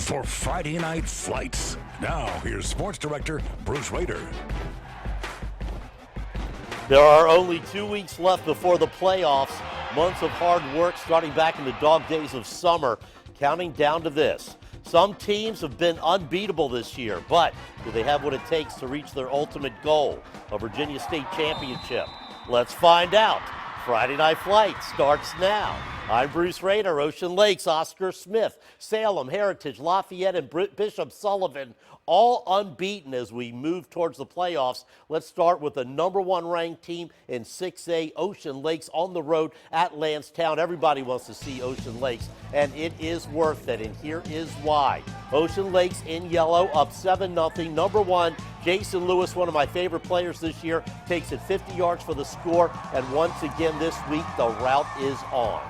for Friday Night Flights. Now, here's Sports Director Bruce Rader. There are only 2 weeks left before the playoffs. Months of hard work starting back in the dog days of summer, counting down to this. Some teams have been unbeatable this year, but do they have what it takes to reach their ultimate goal, a Virginia State championship? Let's find out. Friday Night Flight starts now. I'm Bruce Rader. Ocean Lakes, Oscar Smith, Salem, Heritage, Lafayette, and Bishop Sullivan all unbeaten as we move towards the playoffs. Let's start with the #1 ranked team in 6A, Ocean Lakes, on the road at Lansdowne. Everybody wants to see Ocean Lakes, and it is worth it, and here is why. Ocean Lakes in yellow, up 7-0. #1, Jason Lewis, one of my favorite players this year, takes it 50 yards for the score, and once again this week the route is on.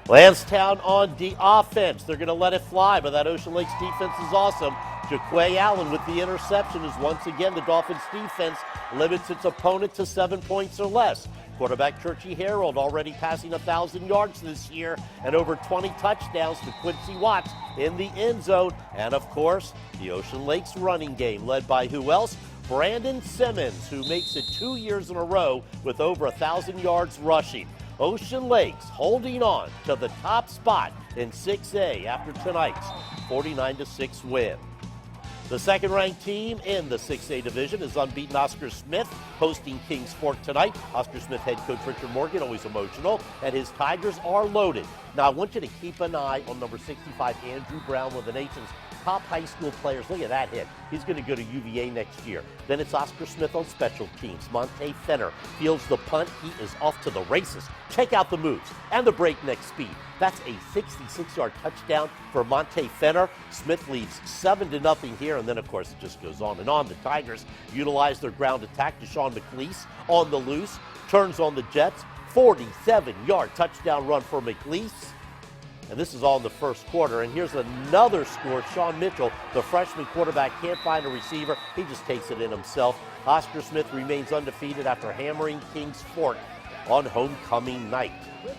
Lansdowne on the offense. They're going to let it fly, but that Ocean Lakes defense is awesome. Jaquay Allen with the interception as once again the Dolphins defense limits its opponent to 7 points or less. Quarterback Churchy Harold already passing 1,000 yards this year and over 20 touchdowns to Quincy Watts in the end zone. And of course, the Ocean Lakes running game led by who else? Brandon Simmons, who makes it 2 years in a row with over 1,000 yards rushing. Ocean Lakes holding on to the top spot in 6A after tonight's 49-6 win. The second-ranked team in the 6A division is unbeaten Oscar Smith, hosting Kings Fork tonight. Oscar Smith head coach Richard Morgan, always emotional, and his Tigers are loaded. Now, I want you to keep an eye on number 65, Andrew Brown, one of the nation's top high school players. Look at that hit. He's going to go to UVA next year. Then it's Oscar Smith on special teams. Monte Fenner fields the punt. He is off to the races. Check out the moves and the breakneck speed. That's a 66-yard touchdown for Monte Fenner. Smith leads 7-0 here, and then, of course, it just goes on and on. The Tigers utilize their ground attack. Deshaun McLeese on the loose, turns on the Jets. 47-yard touchdown run for McLeese. And this is all in the first quarter. And here's another score. Sean Mitchell, the freshman quarterback, can't find a receiver. He just takes it in himself. Oscar Smith remains undefeated after hammering Kings Fork on homecoming night.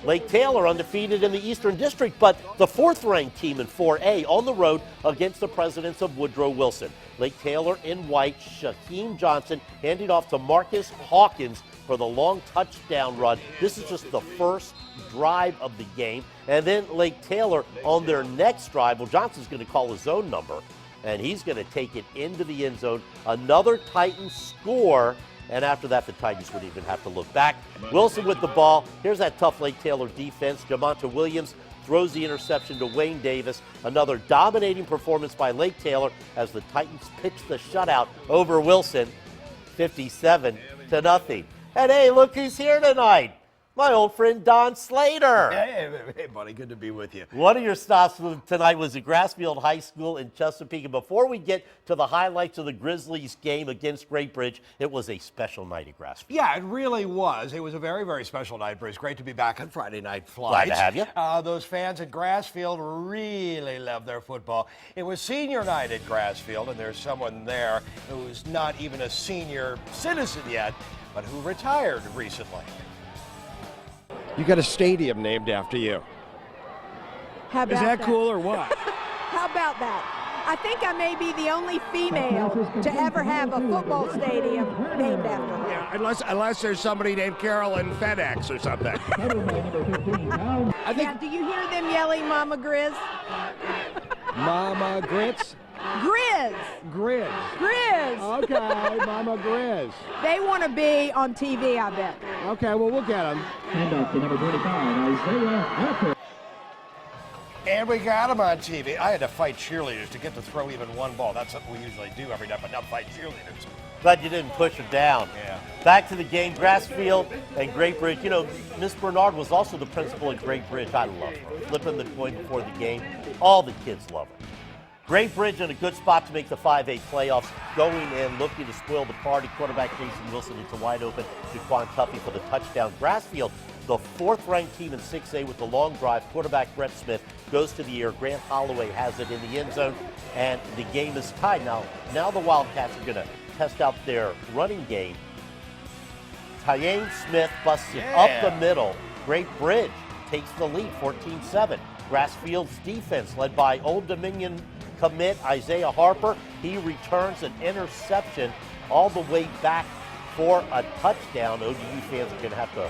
Lake Taylor undefeated in the Eastern District, but the fourth-ranked team in 4A on the road against the Presidents of Woodrow Wilson. Lake Taylor in white, Shaquem Johnson handing off to Marcus Hawkins for the long touchdown run. This is just the first drive of the game. And then Lake Taylor on their next drive, well, Johnson's going to call his own number, and he's going to take it into the end zone. Another Titan score. And after that, the Titans wouldn't even have to look back. Wilson with the ball. Here's that tough Lake Taylor defense. Jamonta Williams throws the interception to Wayne Davis. Another dominating performance by Lake Taylor as the Titans pitch the shutout over Wilson, 57-0. And hey, look who's here tonight. My old friend Don Slater. Hey, buddy, good to be with you. One of your stops tonight was at Grassfield High School in Chesapeake. And before we get to the highlights of the Grizzlies game against Great Bridge, it was a special night at Grassfield. Yeah, it really was. It was a very, very special night, Bruce. Great to be back on Friday Night Flights. Glad to have you. Those fans at Grassfield really love their football. It was senior night at Grassfield, and there's someone there who's not even a senior citizen yet, but who retired recently. You got a stadium named after you. How about Is that cool or what? How about that? I think I may be the only female to ever have a football stadium named after her. Yeah, unless there's somebody named Carolyn FedEx or something. Now, do you hear them yelling Mama Grizz? Mama Grits? Grizz! Grizz. Okay, Mama Grizz. They want to be on TV, I bet. Okay, well, we'll get them. Handoff to number 25, Isaiah Alford. And we got him on TV. I had to fight cheerleaders to get to throw even one ball. That's something we usually do every night, but not fight cheerleaders. Glad you didn't push her down. Yeah. Back to the game, Grassfield and Great Bridge. You know, Miss Bernard was also the principal at Great Bridge. I love her. Flipping the coin before the game. All the kids love her. Great Bridge in a good spot to make the 5A playoffs. Going in, looking to spoil the party. Quarterback Jason Wilson into wide open. Jaquan Tuffy for the touchdown. Grassfield, the fourth-ranked team in 6A with the long drive. Quarterback Brett Smith goes to the air. Grant Holloway has it in the end zone, and the game is tied. Now the Wildcats are going to test out their running game. Tyane Smith busts it up the middle. Great Bridge takes the lead, 14-7. Grassfield's defense, led by Old Dominion commit Isaiah Harper, he returns an interception all the way back for a touchdown. ODU fans are going to have to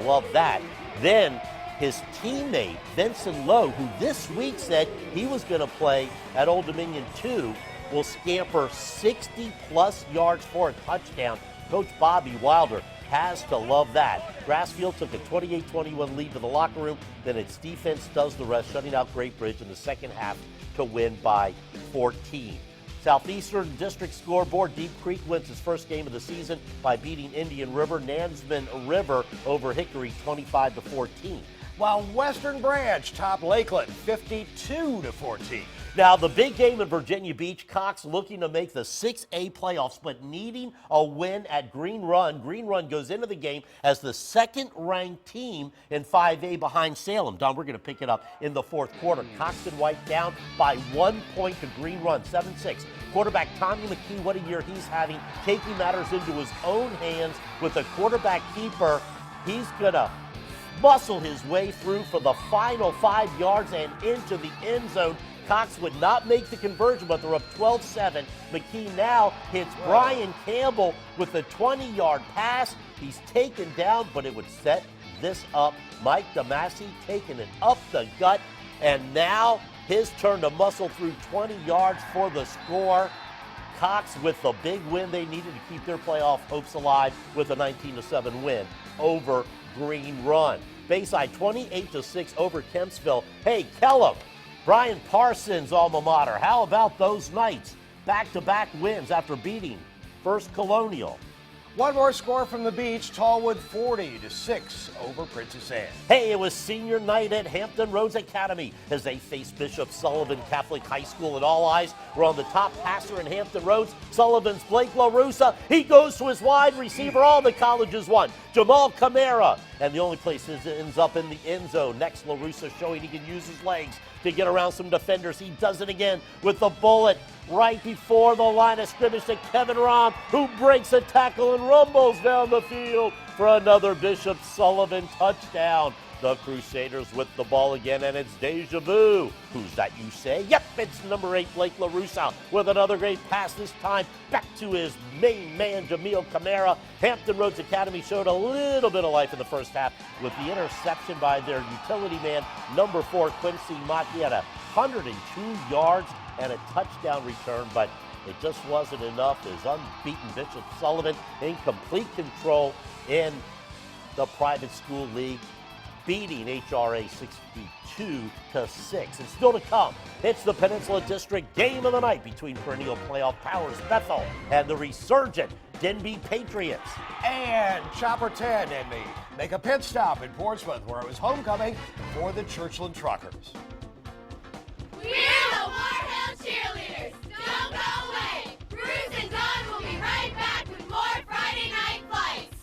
love that. Then his teammate, Vincent Lowe, who this week said he was going to play at Old Dominion 2, will scamper 60-plus yards for a touchdown. Coach Bobby Wilder has to love that. Grassfield took a 28-21 lead to the locker room. Then its defense does the rest, shutting out Great Bridge in the second half to win by 14. Southeastern District scoreboard, Deep Creek wins its first game of the season by beating Indian River. Nansman River over Hickory 25-14. While Western Branch topped Lakeland 52-14. Now, the big game in Virginia Beach, Cox looking to make the 6A playoffs, but needing a win at Green Run. Green Run goes into the game as the second-ranked team in 5A behind Salem. Don, we're going to pick it up in the fourth quarter. Cox and White down by 1 point to Green Run, 7-6. Quarterback Tommy McKee, what a year he's having, taking matters into his own hands with the quarterback keeper. He's going to muscle his way through for the final 5 yards and into the end zone. Cox would not make the conversion, but they're up 12-7. McKee now hits Brian Campbell with a 20-yard pass. He's taken down, but it would set this up. Mike DeMasi taking it up the gut, and now his turn to muscle through 20 yards for the score. Cox with the big win they needed to keep their playoff hopes alive with a 19-7 win over Green Run. Bayside 28-6 over Kempsville. Hey, Kellum, Brian Parsons' alma mater. How about those Knights? Back-to-back wins after beating First Colonial. One more score from the beach, Tallwood 40-6 over Princess Anne. Hey, it was senior night at Hampton Roads Academy as they faced Bishop Sullivan Catholic High School, and all eyes were on the top passer in Hampton Roads, Sullivan's Blake LaRussa. He goes to his wide receiver, all the colleges won, Jamal Camara, and the only place it ends up in the end zone. Next, LaRussa showing he can use his legs to get around some defenders. He does it again with the bullet right before the line of scrimmage to Kevin Rahm, who breaks a tackle and rumbles down the field for another Bishop Sullivan touchdown. The Crusaders with the ball again, and it's deja vu. Who's that, you say? Yep, it's number 8, Blake LaRussa, with another great pass, this time back to his main man, Jamil Camara. Hampton Roads Academy showed a little bit of life in the first half with the interception by their utility man, number 4, Quincy Mott. He had 102 yards and a touchdown return, but it just wasn't enough. His unbeaten Bishop Sullivan in complete control in the private school league, beating HRA 62-6. And still to come, it's the Peninsula District game of the night between perennial playoff powers Bethel and the resurgent Denby Patriots. And Chopper 10 and me make a pit stop in Portsmouth, where it was homecoming for the Churchland Truckers. We're the War Hill Cheerleaders. Don't go away. Bruce and Don will be right back with more Friday Night Flights.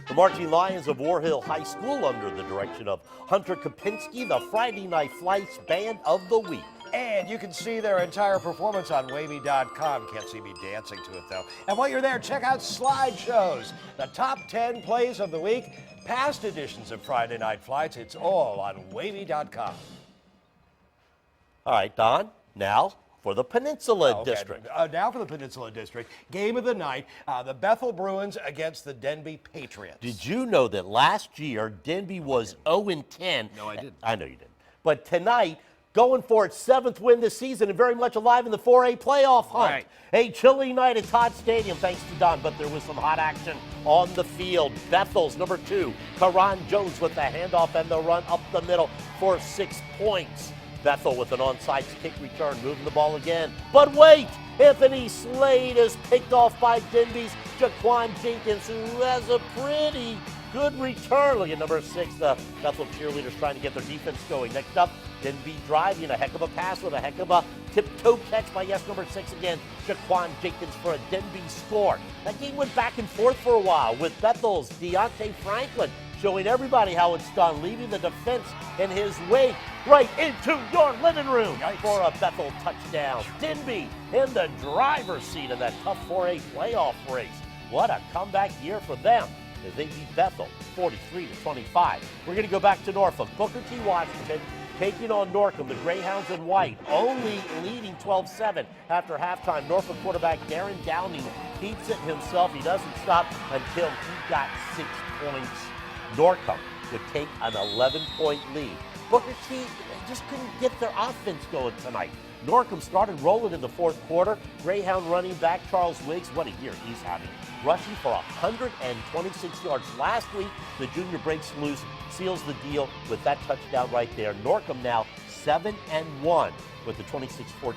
The Marching Lions of War Hill High School, under the direction of Hunter Kopinski, the Friday Night Flights Band of the Week. And you can see their entire performance on wavy.com. Can't see me dancing to it, though. And while you're there, check out slideshows. The top 10 plays of the week, past editions of Friday Night Flights. It's all on wavy.com. All right, Don, now for the Peninsula District. Now for the Peninsula District. Game of the night, the Bethel Bruins against the Denby Patriots. Did you know that last year Denby was 0-10? No, I didn't. I know you didn't. But tonight, going for its 7th win this season and very much alive in the 4A playoff hunt. Right. A chilly night at Todd Stadium, thanks to Don, but there was some hot action on the field. Bethel's number 2, Karan Jones with the handoff and the run up the middle for 6 points. Bethel with an onside kick return, moving the ball again. But wait! Anthony Slade is picked off by Denby's Jaquan Jenkins, who has a pretty good return. Look at number 6, the Bethel cheerleaders trying to get their defense going. Next up, Denby driving, a heck of a pass with a heck of a tiptoe catch by number 6 again, Jaquan Jenkins for a Denby score. That game went back and forth for a while with Bethel's Deontay Franklin showing everybody how it's done, leaving the defense in his wake right into your living room for a Bethel touchdown. Denby in the driver's seat of that tough 4A playoff race. What a comeback year for them as they beat Bethel 43-25. We're going to go back to Norfolk. Booker T. Washington taking on Norcom, the Greyhounds in white, only leading 12-7 after halftime. Norfolk quarterback Darren Downing keeps it himself. He doesn't stop until he got 6 points. Norcom would take an 11-point lead. Booker T just couldn't get their offense going tonight. Norcom started rolling in the fourth quarter. Greyhound running back Charles Wiggs, what a year he's having, rushing for 126 yards. Last week, the junior breaks loose, seals the deal with that touchdown right there. Norcom now 7-1 with the 26-14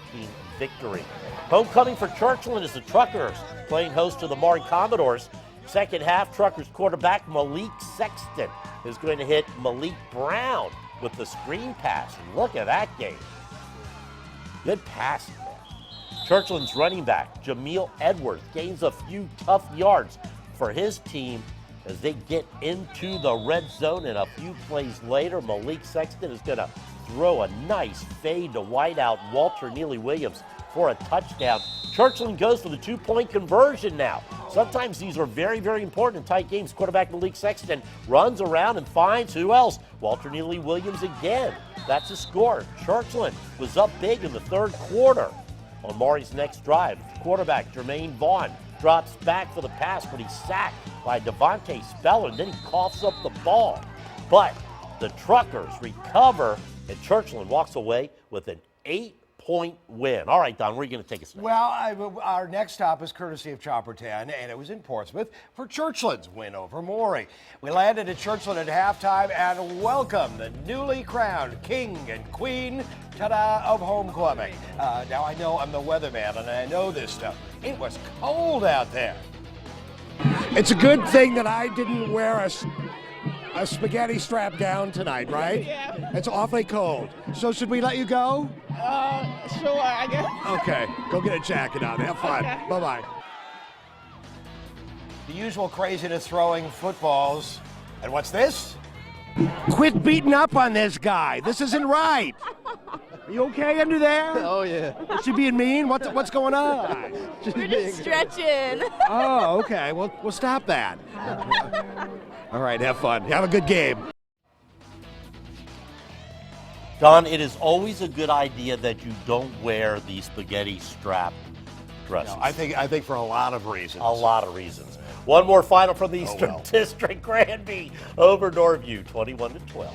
victory. Homecoming for Churchland is the Truckers playing host to the Maury Commodores. Second half, Truckers quarterback Malik Sexton is going to hit Malik Brown with the screen pass. Look at that game. Good passing there. Churchland's running back, Jameel Edwards, gains a few tough yards for his team as they get into the red zone. And a few plays later, Malik Sexton is going to throw a nice fade to wideout Walter Neely-Williams for a touchdown. Churchland goes for the 2-point conversion now. Sometimes these are very, very important in tight games. Quarterback Malik Sexton runs around and finds who else? Walter Neely-Williams again. That's the score. Churchland was up big in the third quarter. On Maury's next drive, quarterback Jermaine Vaughn drops back for the pass, but he's sacked by Devontae Speller, and then he coughs up the ball. But the Truckers recover, and Churchland walks away with an 8-point win. All right, Don, where are you going to take us next? Well, our next stop is courtesy of Chopper 10, and it was in Portsmouth for Churchland's win over Maury. We landed at Churchland at halftime and welcomed the newly crowned king and queen, ta-da, of homecoming. Now, I know I'm the weatherman, and I know this stuff. It was cold out there. It's a good thing that I didn't wear a spaghetti strap down tonight, right? Yeah. It's awfully cold. So should we let you go? Sure, I guess. Okay, go get a jacket on. Have fun. Okay. Bye-bye. The usual craziness throwing footballs. And what's this? Quit beating up on this guy. This isn't right. Are you okay under there? Oh, yeah. Is she being mean? What's going on? We're just stretching. Oh, okay. Well, we'll stop that. All right, have fun. Have a good game. Don, it is always a good idea that you don't wear the spaghetti strap dresses. No, I think for a lot of reasons. A lot of reasons. One more final from the Eastern District. Granby over Norview, 21-12.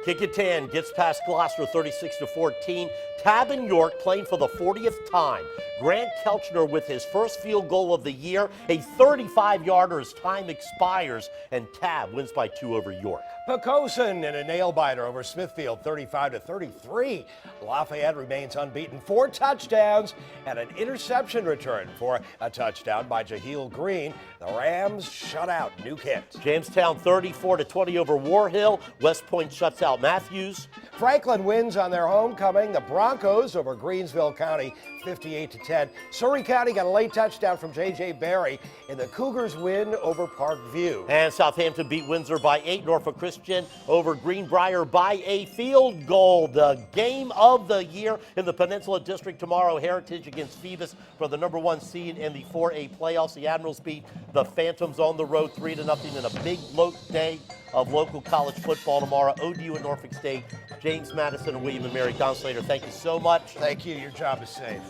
Kickintan gets past Gloucester 36-14. Tab and York playing for the 40th time. Grant Kelchner with his first field goal of the year, a 35-yarder as time expires, and Tab wins by 2 over York. Pocosin in a nail-biter over Smithfield, 35-33. Lafayette remains unbeaten, 4 touchdowns and an interception return for a touchdown by Jaheel Green. The Rams shut out New Kent. Jamestown 34-20 over War Hill. West Point shuts out Matthews. Franklin wins on their homecoming. The Broncos over Greensville County, 58-10. Surrey County got a late touchdown from J.J. Berry in the Cougars win over Parkview. And Southampton beat Windsor by 8. Norfolk Christian over Greenbrier by a field goal. The game of the year in the Peninsula District tomorrow. Heritage against Phoebus for the #1 seed in the 4A playoffs. The Admirals beat the Phantoms on the road 3-0 in a big day of local college football tomorrow. ODU and Norfolk State. James Madison and William and Mary. Don Slater, thank you so much. Thank you. Your job is safe.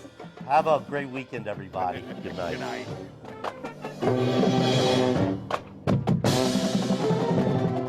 Have a great weekend, everybody. Good night. Good night.